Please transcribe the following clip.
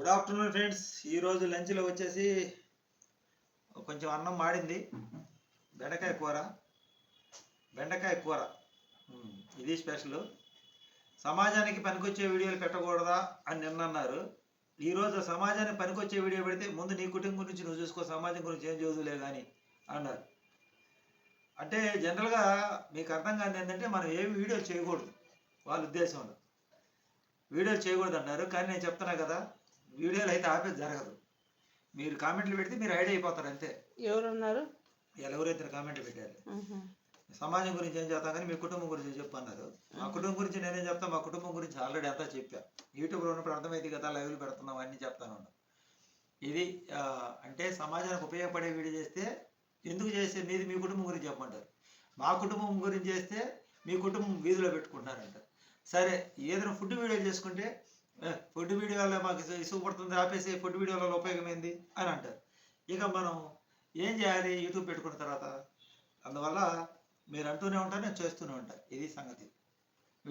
Good afternoon friends. ఈరోజు లంచ్లో వచ్చేసి కొంచెం అన్నం మాడింది, బెండకాయ కూర. ఇది స్పెషల్. సమాజానికి పనికొచ్చే వీడియోలు పెట్టకూడదా అని నిన్న అన్నారు. ఈరోజు సమాజానికి పనికొచ్చే వీడియో పెడితే ముందు నీ కుటుంబం గురించి నువ్వు చూసుకో, సమాజం గురించి ఏం చదువులే కానీ అన్నారు. అంటే జనరల్గా మీకు అర్థం కాదు ఏంటంటే మనం ఏమి వీడియోలు చేయకూడదు, వాళ్ళ ఉద్దేశంలో వీడియోలు చేయకూడదు అన్నారు. కానీ నేను చెప్తున్నా కదా, వీడియోలు అయితే ఆపేది జరగదు. మీరు కామెంట్లు పెడితే మీరు ఐడియా అయిపోతారు అంతే. ఎవరున్నారు? ఎవరైతే కామెంట్లు పెట్టారు. సమాజం గురించి ఏం చెప్తాం కానీ మీ కుటుంబం గురించి చెప్పు అన్నారు. మా కుటుంబం గురించి నేనేం చెప్తాను, మా కుటుంబం గురించి ఆల్రెడీ అంతా చెప్పా. యూట్యూబ్లో ఉన్నప్పుడు అర్థమైంది కదా, లైవ్లు పెడుతున్నాం అన్నీ చెప్తాను. ఇది అంటే సమాజానికి ఉపయోగపడే వీడియో చేస్తే ఎందుకు చేస్తే మీది మీ కుటుంబం గురించి చెప్పమంటారు. మా కుటుంబం గురించి చేస్తే మీ కుటుంబం వీధిలో పెట్టుకుంటారంట. సరే, ఏదైనా ఫుడ్ వీడియోలు చేసుకుంటే ఫుడ్ వీడియో వల్ల మాకు ఇసుగు పడుతుంది, ఆపేసి ఫుడ్ వీడియో వల్ల ఉపయోగం ఏంది అని అంటారు. ఇక మనం ఏం చేయాలి యూట్యూబ్ పెట్టుకున్న తర్వాత? అందువల్ల మీరు అంటూనే ఉంటారు, నేను చేస్తూనే ఉంటాను. ఇది సంగతి.